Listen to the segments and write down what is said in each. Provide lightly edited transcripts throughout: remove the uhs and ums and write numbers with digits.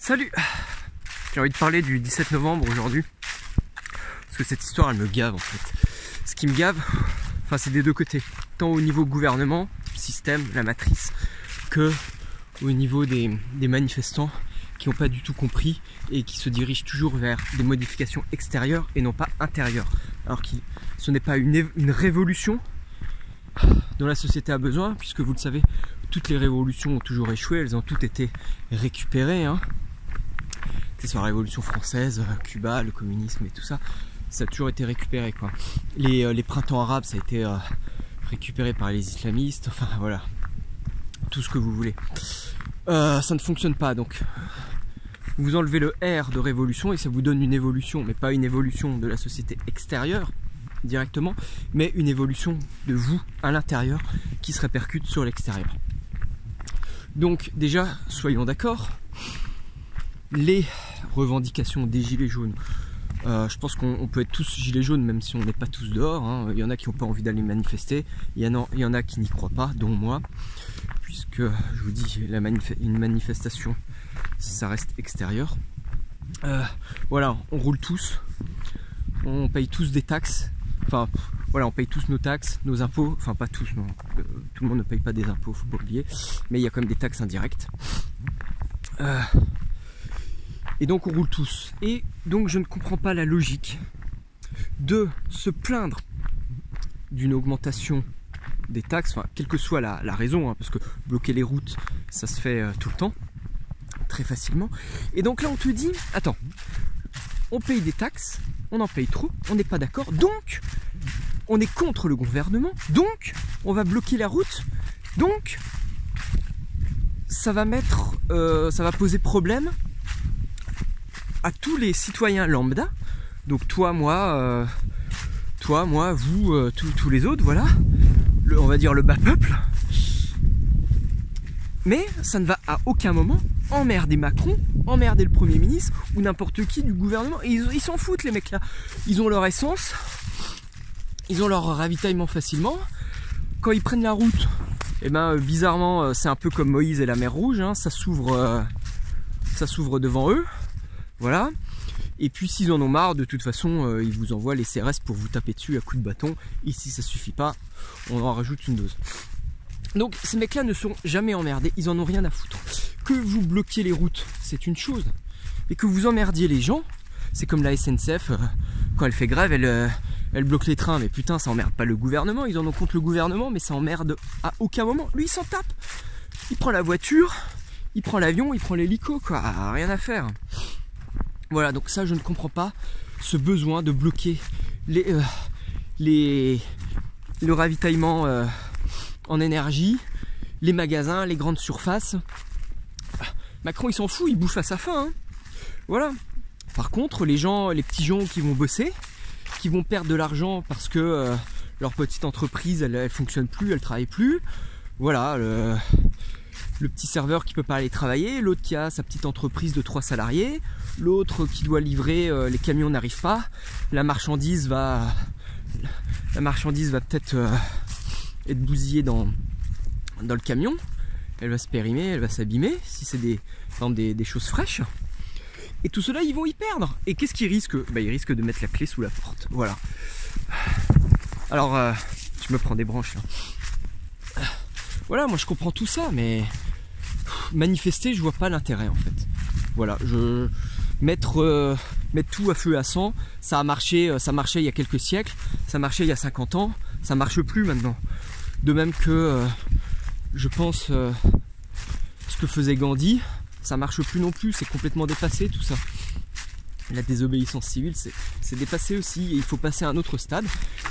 Salut! J'ai envie de parler du 17 novembre aujourd'hui. Parce que cette histoire, elle me gave en fait. Ce qui me gave, enfin, c'est des deux côtés. Tant au niveau gouvernement, système, la matrice, que au niveau des manifestants qui n'ont pas du tout compris et qui se dirigent toujours vers des modifications extérieures et non pas intérieures. Alors que ce n'est pas une révolution dont la société a besoin, puisque vous le savez, toutes les révolutions ont toujours échoué, elles ont toutes été récupérées. C'est sur la Révolution française, Cuba, le communisme et tout ça, ça a toujours été récupéré quoi. Les printemps arabes, ça a été récupéré par les islamistes, enfin voilà, tout ce que vous voulez. Ça ne fonctionne pas, donc vous enlevez le R de révolution et ça vous donne une évolution, mais pas une évolution de la société extérieure directement, mais une évolution de vous à l'intérieur qui se répercute sur l'extérieur. Donc déjà, soyons d'accord, les revendications des gilets jaunes, je pense qu'on peut être tous gilets jaunes même si on n'est pas tous dehors. Il y en a qui n'ont pas envie d'aller manifester, il y en a qui n'y croient pas, dont moi, puisque je vous dis, une manifestation ça reste extérieur. Voilà, on roule tous, on paye tous des taxes, enfin voilà, on paye tous nos taxes, nos impôts, enfin pas tous, non, tout le monde ne paye pas des impôts, faut pas oublier, mais il y a quand même des taxes indirectes. Et donc on roule tous. Et donc je ne comprends pas la logique de se plaindre d'une augmentation des taxes, enfin quelle que soit la raison, parce que bloquer les routes, ça se fait tout le temps, très facilement. Et donc là on te dit, attends, on paye des taxes, on en paye trop, on n'est pas d'accord, donc on est contre le gouvernement, donc on va bloquer la route, donc ça va poser problème à tous les citoyens lambda, donc toi, moi, vous, tous les autres, voilà, on va dire le bas peuple. Mais ça ne va à aucun moment emmerder Macron, emmerder le Premier ministre ou n'importe qui du gouvernement. Et ils s'en foutent les mecs là. Ils ont leur essence, ils ont leur ravitaillement facilement. Quand ils prennent la route, eh ben bizarrement c'est un peu comme Moïse et la mer Rouge, ça s'ouvre devant eux. Voilà. Et puis s'ils en ont marre, de toute façon, ils vous envoient les CRS pour vous taper dessus à coups de bâton. Et si ça suffit pas, on en rajoute une dose. Donc ces mecs-là ne sont jamais emmerdés, ils en ont rien à foutre. Que vous bloquiez les routes, c'est une chose. Et que vous emmerdiez les gens, c'est comme la SNCF, quand elle fait grève, elle bloque les trains. Mais putain, ça emmerde pas le gouvernement, ils en ont contre le gouvernement, mais ça emmerde à aucun moment. Lui, il s'en tape. Il prend la voiture, il prend l'avion, il prend l'hélico, quoi. Rien à faire. Voilà, donc ça, je ne comprends pas ce besoin de bloquer le ravitaillement en énergie, les magasins, les grandes surfaces. Macron, il s'en fout, il bouffe à sa faim. Voilà. Par contre, les petits gens qui vont bosser, qui vont perdre de l'argent parce que leur petite entreprise, elle fonctionne plus, elle travaille plus. Voilà, le petit serveur qui peut pas aller travailler, l'autre qui a sa petite entreprise de 3 salariés, l'autre qui doit livrer, les camions n'arrivent pas, la marchandise va peut-être être bousillée dans le camion, elle va se périmer, elle va s'abîmer, si c'est des choses fraîches. Et tout cela, ils vont y perdre. Et qu'est-ce qu'ils risquent? Ils risquent de mettre la clé sous la porte. Voilà. Alors, je me prends des branches là. Voilà, moi je comprends tout ça, mais manifester, je vois pas l'intérêt en fait. Voilà, mettre tout à feu à sang, ça marchait il y a quelques siècles, ça marchait il y a 50 ans, ça marche plus maintenant. De même que je pense ce que faisait Gandhi, ça marche plus non plus, c'est complètement dépassé tout ça. La désobéissance civile, c'est dépassé aussi, et il faut passer à un autre stade,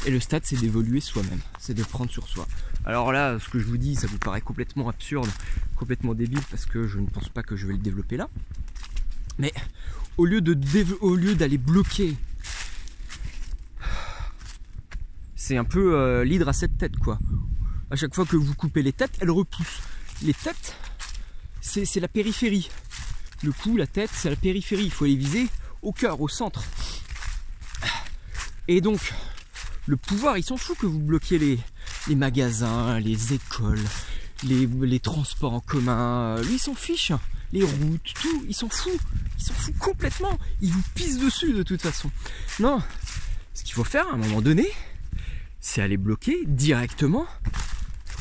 et le stade c'est d'évoluer soi-même, c'est de prendre sur soi. Alors là, ce que je vous dis, ça vous paraît complètement absurde, complètement débile, parce que je ne pense pas que je vais le développer là. Mais au lieu d'aller bloquer, c'est un peu l'hydre à 7 têtes quoi. À chaque fois que vous coupez les têtes, elles repoussent. Les têtes, c'est la périphérie. Le cou, la tête, c'est la périphérie. Il faut les viser au cœur, au centre. Et donc, le pouvoir, il s'en fout que vous bloquiez les magasins, les écoles, les transports en commun. Lui, il s'en fiche. les routes, tout, il s'en fout. Il s'en fout complètement. Il vous pisse dessus de toute façon. Non, ce qu'il faut faire à un moment donné, c'est aller bloquer directement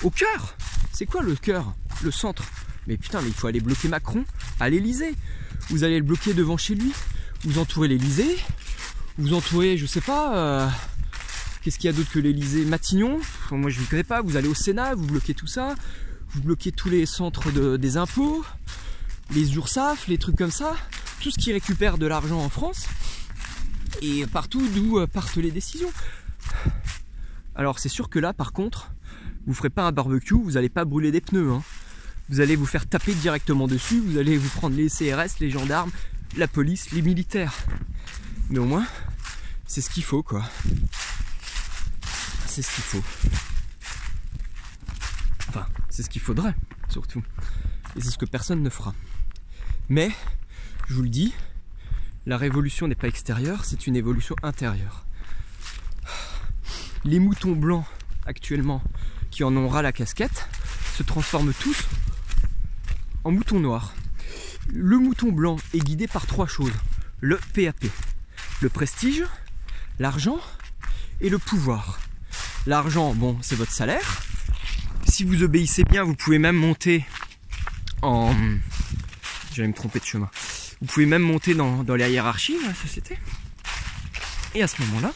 au cœur. C'est quoi le cœur? Le centre. Mais putain, mais il faut aller bloquer Macron à l'Elysée. Vous allez le bloquer devant chez lui. Vous entourez l'Elysée. Vous entourez, je sais pas, qu'est-ce qu'il y a d'autre que l'Elysée? Matignon. Enfin, moi je ne connais pas. Vous allez au Sénat, vous bloquez tout ça. Vous bloquez tous les centres des impôts, les URSSAF, les trucs comme ça. Tout ce qui récupère de l'argent en France. Et partout d'où partent les décisions. Alors c'est sûr que là, par contre, vous ferez pas un barbecue, vous n'allez pas brûler des pneus. Hein. Vous allez vous faire taper directement dessus, vous allez vous prendre les CRS, les gendarmes, la police, les militaires. Mais au moins, c'est ce qu'il faut, quoi. C'est ce qu'il faut. Enfin, c'est ce qu'il faudrait, surtout. Et c'est ce que personne ne fera. Mais, je vous le dis, la révolution n'est pas extérieure, c'est une évolution intérieure. Les moutons blancs, actuellement, qui en ont ras la casquette, se transforment tous en moutons noirs. Le mouton blanc est guidé par trois choses. Le PAP, le prestige, l'argent et le pouvoir. L'argent, bon, c'est votre salaire. Si vous obéissez bien, vous pouvez même monter en... J'allais me tromper de chemin. Vous pouvez même monter dans la hiérarchie de la société. Et à ce moment-là,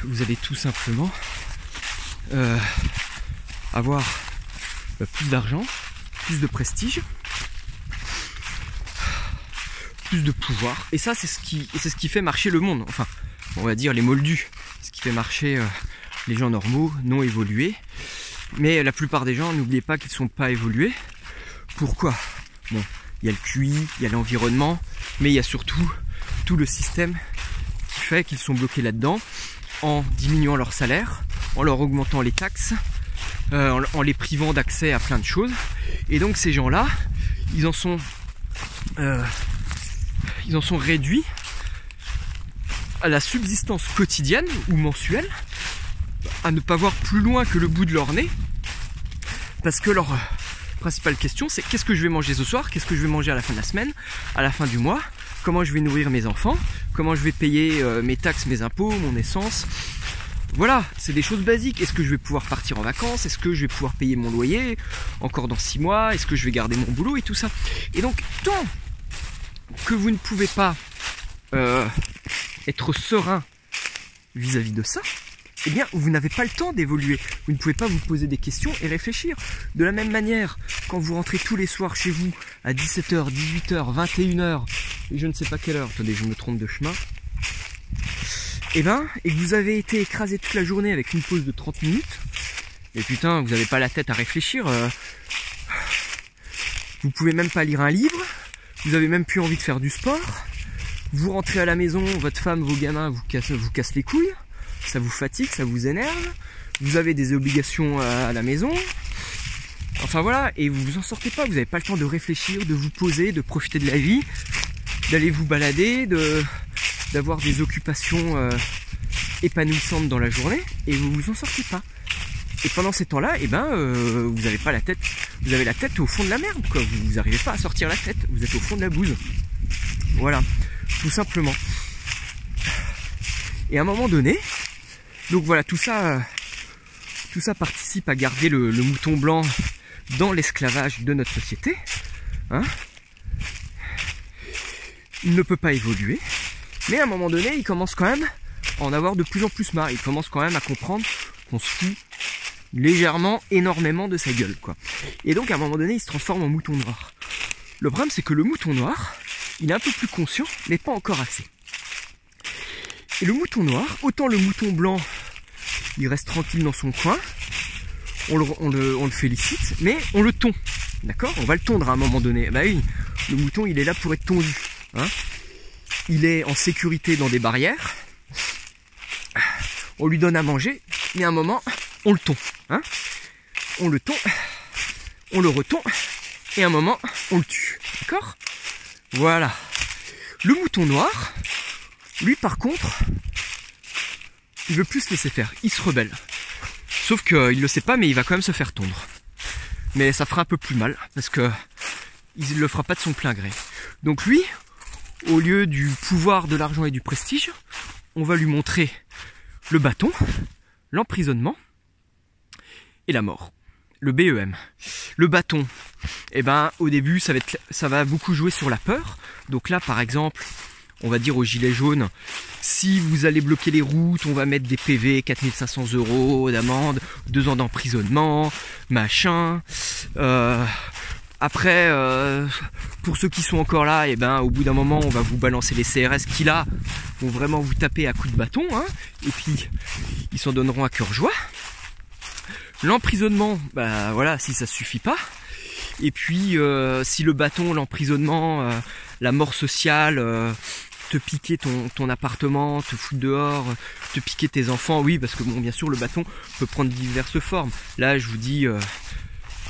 vous allez tout simplement avoir plus d'argent, plus de prestige, plus de pouvoir. Et ça, c'est ce qui fait marcher le monde. Enfin, on va dire les moldus. Ce qui fait marcher les gens normaux, non évolués. Mais la plupart des gens, n'oubliez pas qu'ils ne sont pas évolués. Pourquoi? Bon, il y a le QI, il y a l'environnement, mais il y a surtout tout le système qui fait qu'ils sont bloqués là-dedans en diminuant leur salaire, en leur augmentant les taxes, en les privant d'accès à plein de choses. Et donc ces gens-là, ils en sont réduits à la subsistance quotidienne ou mensuelle, à ne pas voir plus loin que le bout de leur nez, parce que leur principale question, c'est qu'est-ce que je vais manger ce soir, qu'est-ce que je vais manger à la fin de la semaine, à la fin du mois, comment je vais nourrir mes enfants, comment je vais payer mes taxes, mes impôts, mon essence. Voilà, c'est des choses basiques. Est-ce que je vais pouvoir partir en vacances? Est-ce que je vais pouvoir payer mon loyer encore dans 6 mois? Est-ce que je vais garder mon boulot et tout ça? Et donc, tant que vous ne pouvez pas être serein vis-à-vis de ça, eh bien, vous n'avez pas le temps d'évoluer. Vous ne pouvez pas vous poser des questions et réfléchir. De la même manière, quand vous rentrez tous les soirs chez vous à 17h, 18h, 21h, et je ne sais pas quelle heure, attendez, je me trompe de chemin, et que vous avez été écrasé toute la journée avec une pause de 30 minutes, et putain, vous n'avez pas la tête à réfléchir, vous pouvez même pas lire un livre, vous avez même plus envie de faire du sport, vous rentrez à la maison, votre femme, vos gamins vous cassent les couilles, ça vous fatigue, ça vous énerve, vous avez des obligations à la maison, enfin voilà, et vous vous en sortez pas, vous n'avez pas le temps de réfléchir, de vous poser, de profiter de la vie, d'aller vous balader, d'avoir des occupations épanouissantes dans la journée, et vous vous en sortez pas. Et pendant ces temps-là, vous avez pas la tête, vous avez la tête au fond de la merde, quoi. Vous n'arrivez pas à sortir la tête, vous êtes au fond de la bouse. Voilà, tout simplement. Et à un moment donné, donc voilà, tout ça participe à garder le mouton blanc dans l'esclavage de notre société. Hein, il ne peut pas évoluer, mais à un moment donné, il commence quand même à en avoir de plus en plus marre. Il commence quand même à comprendre qu'on se fout légèrement, énormément de sa gueule, quoi. Et donc à un moment donné, il se transforme en mouton noir. Le problème, c'est que le mouton noir, il est un peu plus conscient, mais pas encore assez. Et le mouton noir, autant le mouton blanc, il reste tranquille dans son coin, on le félicite, mais on le tond, d'accord? On va le tondre à un moment donné. Bah oui, le mouton, il est là pour être tondu, hein? Il est en sécurité dans des barrières, on lui donne à manger, mais à un moment, on le tond, hein? On le tond, on le retond, et à un moment, on le tue, d'accord? Voilà. Le mouton noir, lui par contre, il veut plus se laisser faire, il se rebelle. Sauf qu'il le sait pas, mais il va quand même se faire tondre. Mais ça fera un peu plus mal, parce que il ne le fera pas de son plein gré. Donc lui, au lieu du pouvoir, de l'argent et du prestige, on va lui montrer le bâton, l'emprisonnement et la mort. Le BEM. Le bâton, eh ben, au début, ça va beaucoup jouer sur la peur. Donc là, par exemple, on va dire aux gilets jaunes, si vous allez bloquer les routes, on va mettre des PV, 4500 € d'amende, 2 ans d'emprisonnement, machin. Après, pour ceux qui sont encore là, eh ben, au bout d'un moment, on va vous balancer les CRS qui là vont vraiment vous taper à coups de bâton, hein, et puis ils s'en donneront à cœur joie. L'emprisonnement, bah voilà, si ça suffit pas. Et puis si le bâton, l'emprisonnement, la mort sociale, te piquer ton appartement, te foutre dehors, te piquer tes enfants, oui, parce que bon, bien sûr, le bâton peut prendre diverses formes. Là, je vous dis,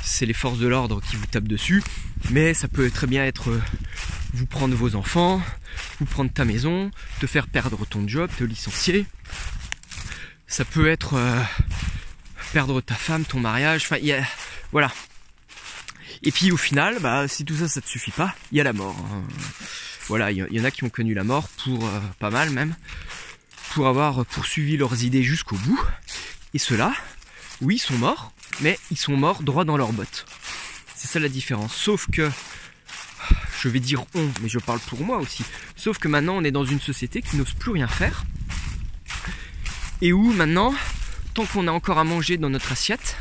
c'est les forces de l'ordre qui vous tapent dessus, mais ça peut très bien être vous prendre vos enfants, vous prendre ta maison, te faire perdre ton job, te licencier. Ça peut être perdre ta femme, ton mariage, enfin, voilà. Et puis au final, bah, si tout ça, ça te suffit pas, il y a la mort. Hein. Voilà, il y en a qui ont connu la mort pour pas mal même, pour avoir poursuivi leurs idées jusqu'au bout. Et ceux-là, oui, ils sont morts, mais ils sont morts droit dans leurs bottes. C'est ça la différence. Sauf que, je vais dire on, mais je parle pour moi aussi. Sauf que maintenant, on est dans une société qui n'ose plus rien faire. Et où maintenant, tant qu'on a encore à manger dans notre assiette,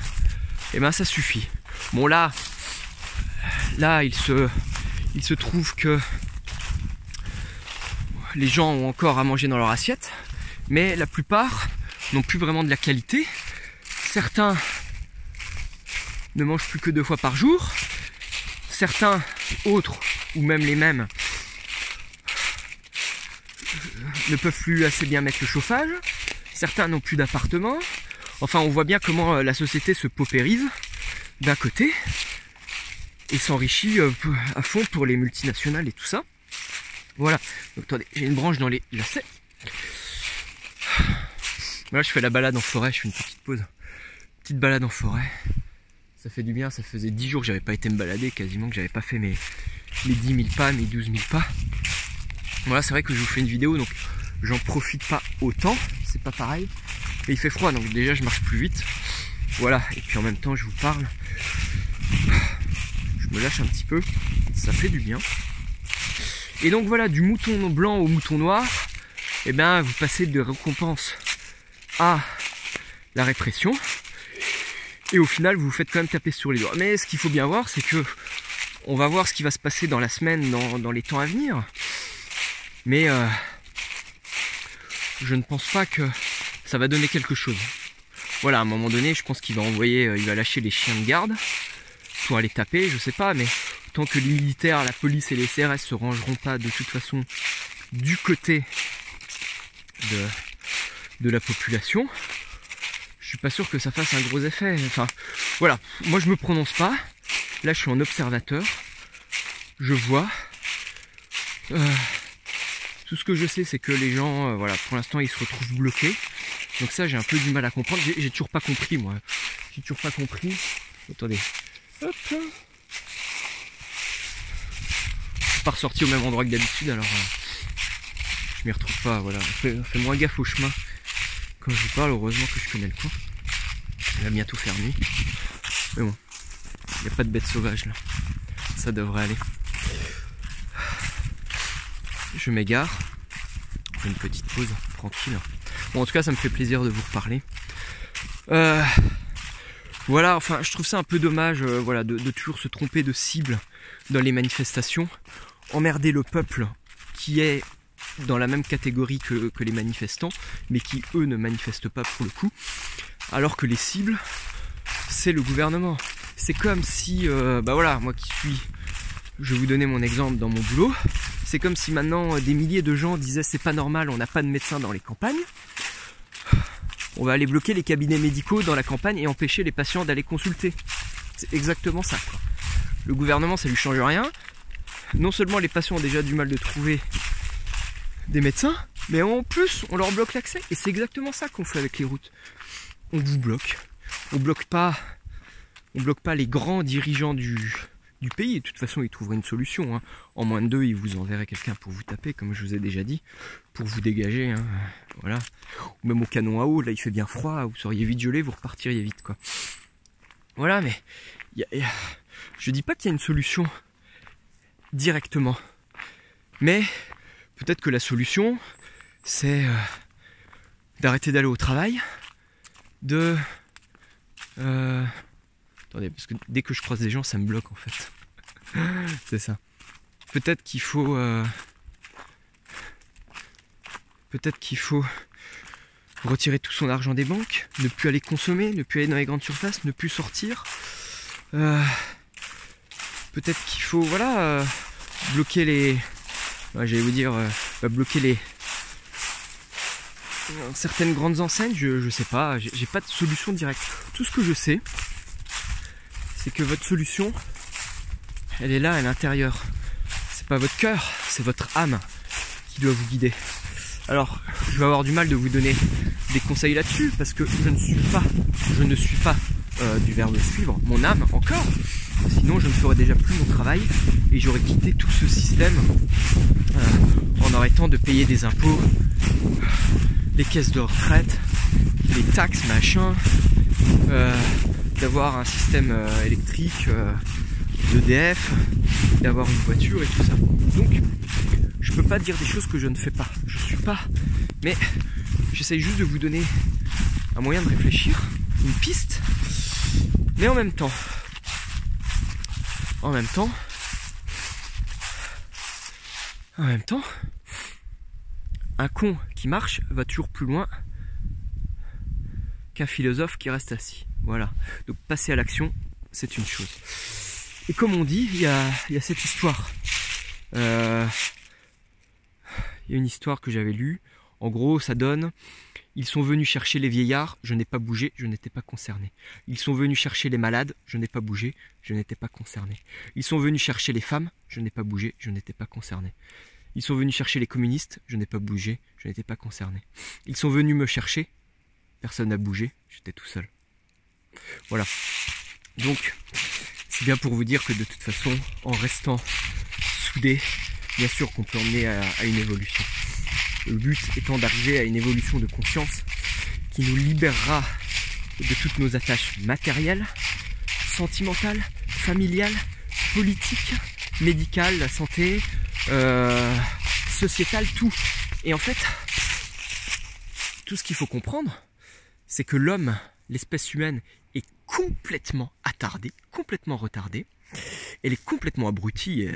eh ben ça suffit. Bon là, il se trouve que les gens ont encore à manger dans leur assiette, mais la plupart n'ont plus vraiment de la qualité. Certains ne mangent plus que 2 fois par jour. Certains autres, ou même les mêmes, ne peuvent plus assez bien mettre le chauffage. Certains n'ont plus d'appartement. Enfin, on voit bien comment la société se paupérise d'un côté et s'enrichit à fond pour les multinationales et tout ça. Voilà. Donc, attendez, j'ai une branche dans les lacets. Voilà, je fais la balade en forêt, je fais une petite pause. Petite balade en forêt. Ça fait du bien, ça faisait 10 jours que j'avais pas été me balader, quasiment que j'avais pas fait mes 10 000 pas, mes 12 000 pas. Voilà, c'est vrai que je vous fais une vidéo, donc j'en profite pas autant, c'est pas pareil. Et il fait froid, donc déjà je marche plus vite. Voilà, et puis en même temps je vous parle. Je me lâche un petit peu, ça fait du bien. Et donc voilà, du mouton blanc au mouton noir, et ben vous passez de récompense à la répression. Et au final, vous vous faites quand même taper sur les doigts. Mais ce qu'il faut bien voir, c'est que on va voir ce qui va se passer dans la semaine, dans les temps à venir. Mais je ne pense pas que ça va donner quelque chose. Voilà, à un moment donné, je pense qu'il va il va lâcher les chiens de garde pour aller taper, je sais pas, mais tant que les militaires, la police et les CRS se rangeront pas de toute façon du côté de la population, je suis pas sûr que ça fasse un gros effet. Enfin, voilà, moi je me prononce pas. Là, je suis en observateur. Je vois. Tout ce que je sais, c'est que les gens, voilà, pour l'instant, ils se retrouvent bloqués. Donc ça, j'ai un peu du mal à comprendre. J'ai toujours pas compris, moi. J'ai toujours pas compris. Attendez. Hop. Je suis pas ressorti au même endroit que d'habitude, alors je m'y retrouve pas. Voilà, fais moins gaffe au chemin. Quand je vous parle, heureusement que je connais le coin. Il va bientôt faire nuit. Mais bon, il n'y a pas de bêtes sauvages là. Ça devrait aller. Je m'égare. On fait une petite pause, tranquille. Bon, en tout cas, ça me fait plaisir de vous reparler. Voilà, enfin, je trouve ça un peu dommage voilà, de toujours se tromper de cible dans les manifestations. Emmerder le peuple qui est dans la même catégorie que les manifestants, mais qui eux ne manifestent pas pour le coup, alors que les cibles, c'est le gouvernement. C'est comme si, bah voilà, moi qui suis, je vais vous donner mon exemple dans mon boulot, c'est comme si maintenant des milliers de gens disaient c'est pas normal, on n'a pas de médecins dans les campagnes, on va aller bloquer les cabinets médicaux dans la campagne et empêcher les patients d'aller consulter. C'est exactement ça, quoi. Le gouvernement, ça lui change rien. Non seulement les patients ont déjà du mal de trouver des médecins, mais en plus on leur bloque l'accès. Et c'est exactement ça qu'on fait avec les routes. On vous bloque. On bloque pas les grands dirigeants du du pays. Et de toute façon, ils trouveraient une solution. Hein. En moins de 2, ils vous enverraient quelqu'un pour vous taper, comme je vous ai déjà dit, pour vous dégager. Hein. Voilà. Ou même au canon à eau, là il fait bien froid, vous seriez vite gelé, vous repartiriez vite, quoi. Voilà, mais je dis pas qu'il y a une solution directement. Mais peut-être que la solution, c'est d'arrêter d'aller au travail, attendez, parce que dès que je croise des gens, ça me bloque en fait. C'est ça. Peut-être qu'il faut retirer tout son argent des banques, ne plus aller consommer, ne plus aller dans les grandes surfaces, ne plus sortir. Peut-être qu'il faut, bloquer les... j'allais vous dire, bloquer les... certaines grandes enseignes, je sais pas, j'ai pas de solution directe. Tout ce que je sais, c'est que votre solution, elle est là à l'intérieur. C'est pas votre cœur, c'est votre âme qui doit vous guider. Alors, je vais avoir du mal de vous donner des conseils là-dessus, parce que je ne suis pas du verbe suivre mon âme encore. Sinon, je ne ferais déjà plus mon travail et j'aurais quitté tout ce système en arrêtant de payer des impôts, les caisses de retraite, les taxes, machin, d'avoir un système électrique, d'EDF, d'avoir une voiture et tout ça. Donc, je peux pas dire des choses que je ne fais pas. Je suis pas. Mais j'essaye juste de vous donner un moyen de réfléchir, une piste. Mais en même temps, un con qui marche va toujours plus loin qu'un philosophe qui reste assis. Voilà. Donc passer à l'action, c'est une chose. Et comme on dit, il y a cette histoire. Il y a une histoire que j'avais lue. En gros, ça donne: ils sont venus chercher les vieillards, je n'ai pas bougé, je n'étais pas concerné. Ils sont venus chercher les malades, je n'ai pas bougé, je n'étais pas concerné. Ils sont venus chercher les femmes, je n'ai pas bougé, je n'étais pas concerné. Ils sont venus chercher les communistes, je n'ai pas bougé, je n'étais pas concerné. Ils sont venus me chercher, personne n'a bougé, j'étais tout seul. Voilà. Donc, c'est bien pour vous dire que de toute façon, en restant soudés, bien sûr qu'on peut emmener à une évolution. Le but étant d'arriver à une évolution de conscience qui nous libérera de toutes nos attaches matérielles, sentimentales, familiales, politiques, médicales, la santé, sociétale, tout. Et en fait, tout ce qu'il faut comprendre, c'est que l'homme, l'espèce humaine, est complètement attardée, complètement retardée. Elle est complètement abrutie.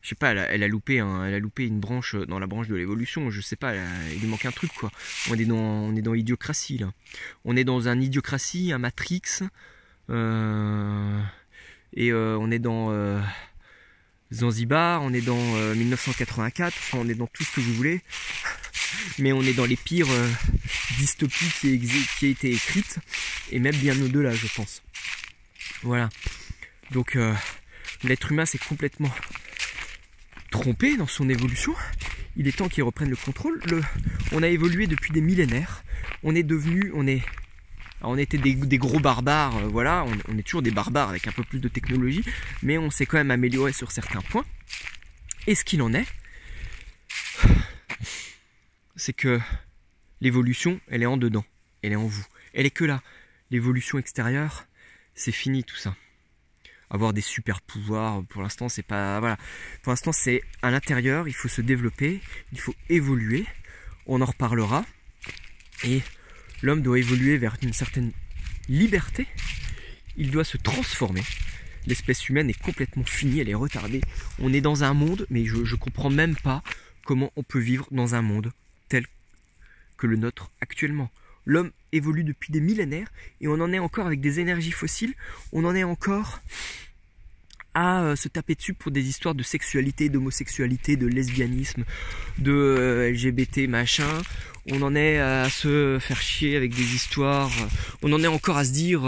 Je sais pas, elle a loupé une branche dans la branche de l'évolution. Je sais pas, il lui manque un truc, quoi. On est dans Idiocratie là. On est dans un Idiocratie, un Matrix, et on est dans Zanzibar, on est dans 1984. Enfin, on est dans tout ce que vous voulez. Mais on est dans les pires dystopies qui a été écrites, et même bien au-delà, je pense. Voilà. Donc l'être humain s'est complètement trompé dans son évolution. Il est temps qu'il reprenne le contrôle. On a évolué depuis des millénaires. On était des gros barbares, voilà. On est toujours des barbares avec un peu plus de technologie, mais on s'est quand même amélioré sur certains points. Et ce qu'il en est, c'est que l'évolution, elle est en dedans, elle est en vous. Elle est que là. L'évolution extérieure, c'est fini tout ça. Avoir des super pouvoirs, pour l'instant c'est pas... Voilà. Pour l'instant c'est à l'intérieur, il faut se développer, il faut évoluer, on en reparlera. Et l'homme doit évoluer vers une certaine liberté, il doit se transformer. L'espèce humaine est complètement finie, elle est retardée. On est dans un monde, mais je comprends même pas comment on peut vivre dans un monde tel que le nôtre actuellement. L'homme évolue depuis des millénaires et on en est encore avec des énergies fossiles, on en est encore à se taper dessus pour des histoires de sexualité, d'homosexualité, de lesbianisme, de LGBT machin. On en est à se faire chier avec des histoires, on en est encore à se dire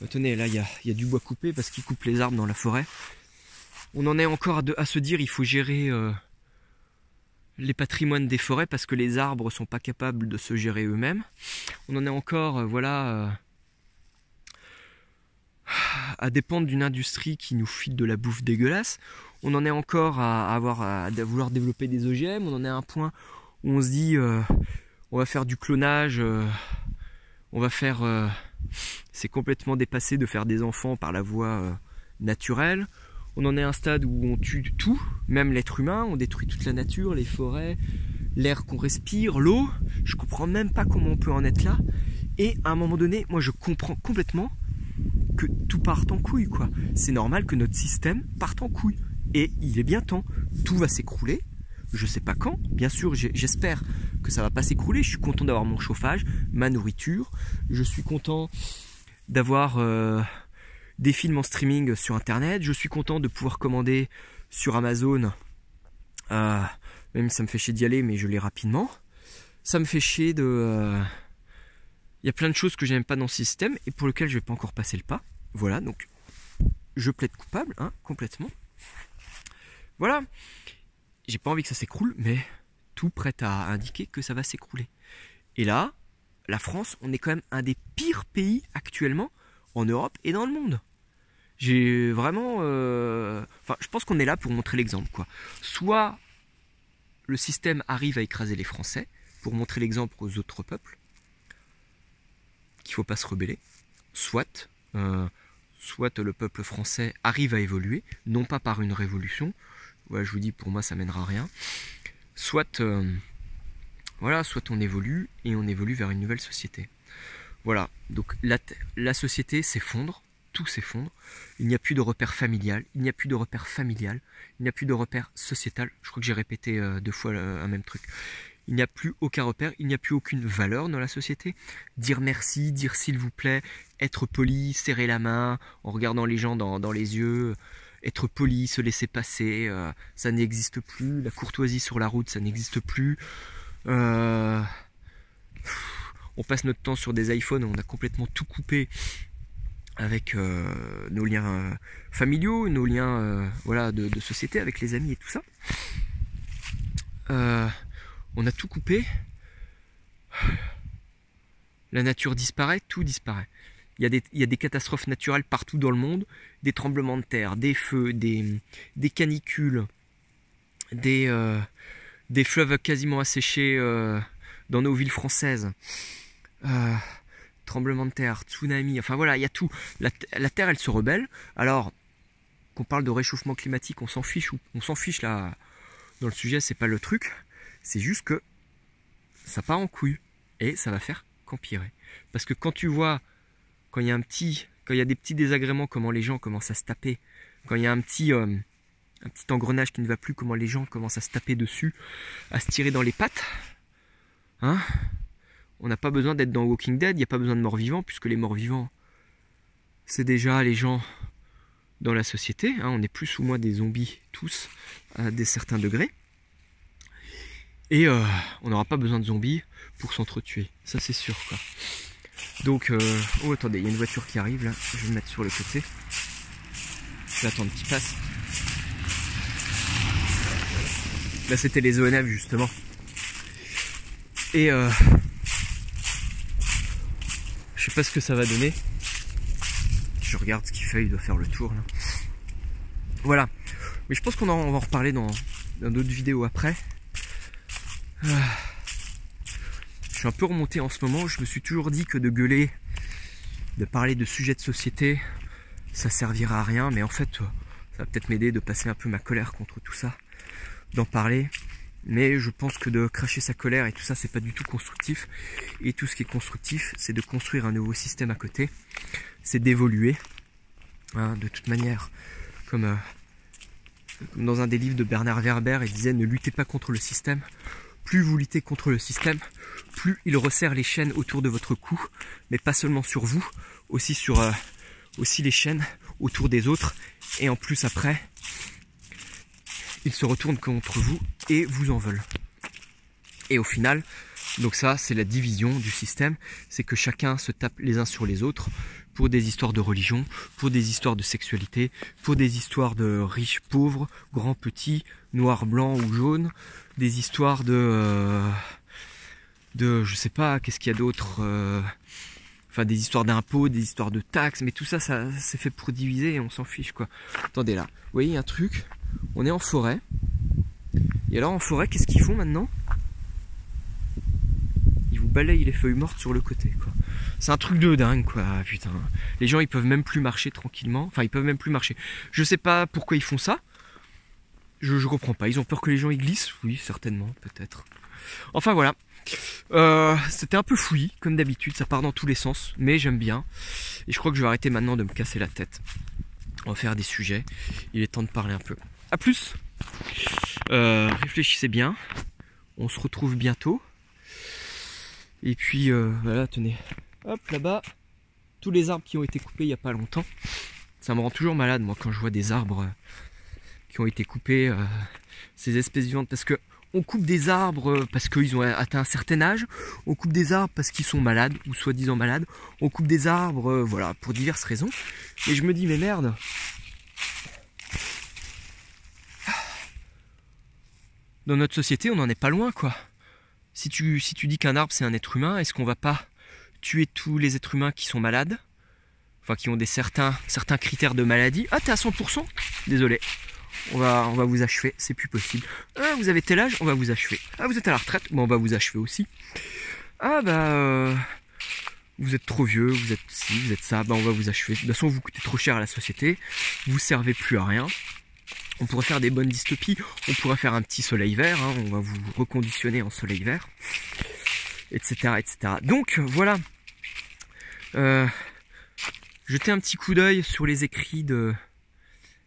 tenez, là il y a du bois coupé parce qu'ils coupent les arbres dans la forêt. On en est encore à se dire il faut gérer les patrimoines des forêts parce que les arbres sont pas capables de se gérer eux-mêmes. On en est encore, à dépendre d'une industrie qui nous file de la bouffe dégueulasse. On en est encore à vouloir développer des OGM. On en est à un point où on se dit on va faire du clonage, on va faire... c'est complètement dépassé de faire des enfants par la voie naturelle. On en est à un stade où on tue tout, même l'être humain, on détruit toute la nature, les forêts, l'air qu'on respire, l'eau. Je comprends même pas comment on peut en être là. Et à un moment donné, moi je comprends complètement que tout parte en couille, quoi. C'est normal que notre système parte en couille. Et il est bien temps. Tout va s'écrouler. Je sais pas quand. Bien sûr, j'espère que ça va pas s'écrouler. Je suis content d'avoir mon chauffage, ma nourriture. Je suis content d'avoir des films en streaming sur Internet. Je suis content de pouvoir commander sur Amazon. Même si ça me fait chier d'y aller, mais je l'ai rapidement. Ça me fait chier de... Il y a plein de choses que j'aime pas dans ce système et pour lesquelles je vais pas encore passer le pas. Voilà, donc je plaide coupable, hein, complètement. Voilà. J'ai pas envie que ça s'écroule, mais tout prête à indiquer que ça va s'écrouler. Et là, la France, on est quand même un des pires pays actuellement en Europe et dans le monde. J'ai vraiment... Enfin, je pense qu'on est là pour montrer l'exemple, quoi. Soit le système arrive à écraser les Français pour montrer l'exemple aux autres peuples, qu'il ne faut pas se rebeller, soit le peuple français arrive à évoluer, non pas par une révolution, ouais, je vous dis, pour moi ça mènera à rien, soit on évolue et on évolue vers une nouvelle société. Voilà, donc la société s'effondre, tout s'effondre, il n'y a plus de repère familial, il n'y a plus de repère familial, il n'y a plus de repère sociétal, je crois que j'ai répété 2 fois un même truc. Il n'y a plus aucun repère, il n'y a plus aucune valeur dans la société. Dire merci, dire s'il vous plaît, être poli, serrer la main en regardant les gens dans les yeux, être poli, se laisser passer, ça n'existe plus. La courtoisie sur la route, ça n'existe plus. On passe notre temps sur des iPhones, on a complètement tout coupé avec nos liens familiaux, nos liens voilà, de société avec les amis et tout ça. On a tout coupé, la nature disparaît, tout disparaît. Il y a des catastrophes naturelles partout dans le monde, des tremblements de terre, des feux, des canicules, des fleuves quasiment asséchés dans nos villes françaises, tremblements de terre, tsunami, enfin voilà, il y a tout. La Terre, elle se rebelle. Alors, qu'on parle de réchauffement climatique, on s'en fiche là, dans le sujet, c'est pas le truc. C'est juste que ça part en couille et ça va faire qu'empirer. Parce que quand tu vois, quand il y a des petits désagréments, comment les gens commencent à se taper, quand il y a un petit engrenage qui ne va plus, comment les gens commencent à se taper dessus, à se tirer dans les pattes, hein, on n'a pas besoin d'être dans Walking Dead, il n'y a pas besoin de morts-vivants, puisque les morts-vivants, c'est déjà les gens dans la société, hein, on est plus ou moins des zombies tous, à des certains degrés. Et on n'aura pas besoin de zombies pour s'entretuer, ça c'est sûr, quoi. Donc, oh attendez, il y a une voiture qui arrive là, je vais me mettre sur le côté. Je vais attendre qu'il passe. Là c'était les ONF justement. Et je sais pas ce que ça va donner. Je regarde ce qu'il fait, il doit faire le tour là. Voilà. Mais je pense qu'on va en reparler dans d'autres vidéos après. Je suis un peu remonté en ce moment, je me suis toujours dit que de gueuler, de parler de sujets de société, ça servira à rien, mais en fait, ça va peut-être m'aider de passer un peu ma colère contre tout ça, d'en parler, mais je pense que de cracher sa colère et tout ça, c'est pas du tout constructif, et tout ce qui est constructif, c'est de construire un nouveau système à côté, c'est d'évoluer, hein, de toute manière, comme dans un des livres de Bernard Werber, il disait « Ne luttez pas contre le système ». Plus vous luttez contre le système, plus il resserre les chaînes autour de votre cou, mais pas seulement sur vous, aussi sur aussi les chaînes autour des autres, et en plus après, ils se retournent contre vous et vous en veulent. Et au final, donc ça c'est la division du système, c'est que chacun se tape les uns sur les autres pour des histoires de religion, pour des histoires de sexualité, pour des histoires de riches, pauvres, grands, petits, noirs, blancs ou jaunes, des histoires de je sais pas, qu'est-ce qu'il y a d'autre, Enfin, des histoires d'impôts, des histoires de taxes, mais tout ça, ça c'est fait pour diviser et on s'en fiche, quoi. Attendez là, vous voyez, il y a un truc, on est en forêt. Et alors en forêt, qu'est-ce qu'ils font maintenant? Ils vous balayent les feuilles mortes sur le côté, quoi. C'est un truc de dingue, quoi, putain. Les gens, ils peuvent même plus marcher tranquillement. Enfin, ils peuvent même plus marcher. Je sais pas pourquoi ils font ça. Je comprends pas. Ils ont peur que les gens y glissent? Oui, certainement, peut-être. Enfin, voilà. C'était un peu fouillis, comme d'habitude, ça part dans tous les sens, mais j'aime bien. Et je crois que je vais arrêter maintenant de me casser la tête. On va faire des sujets, il est temps de parler un peu. A plus. Réfléchissez bien, on se retrouve bientôt. Et puis, voilà, tenez, hop, là-bas, tous les arbres qui ont été coupés il n'y a pas longtemps. Ça me rend toujours malade, moi, quand je vois des arbres qui ont été coupés, ces espèces vivantes, parce que on coupe des arbres parce qu'ils ont atteint un certain âge, on coupe des arbres parce qu'ils sont malades, ou soi-disant malades, on coupe des arbres, voilà, pour diverses raisons. Et je me dis, mais merde, dans notre société, on n'en est pas loin, quoi. Si tu dis qu'un arbre c'est un être humain, est-ce qu'on va pas tuer tous les êtres humains qui sont malades? Enfin, qui ont certains critères de maladie. Ah, t'es à 100%? Désolé. On va vous achever, c'est plus possible. Ah, vous avez tel âge, on va vous achever. Ah, vous êtes à la retraite, bon, on va vous achever aussi. Ah, bah, vous êtes trop vieux, vous êtes ci, vous êtes ça, bah, on va vous achever. De toute façon, vous coûtez trop cher à la société, vous servez plus à rien. On pourrait faire des bonnes dystopies, on pourrait faire un petit soleil vert, hein, on va vous reconditionner en soleil vert, etc. etc. Donc, voilà. Jetez un petit coup d'œil sur les écrits de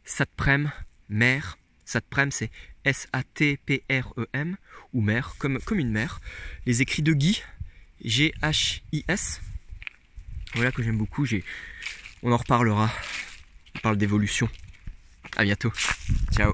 Satprem, mère. Satprem, c'est S-A-T-P-R-E-M, ou mère, comme une mère. Les écrits de Guy, G-H-I-S. Voilà que j'aime beaucoup. On en reparlera. On parle d'évolution. À bientôt. Ciao.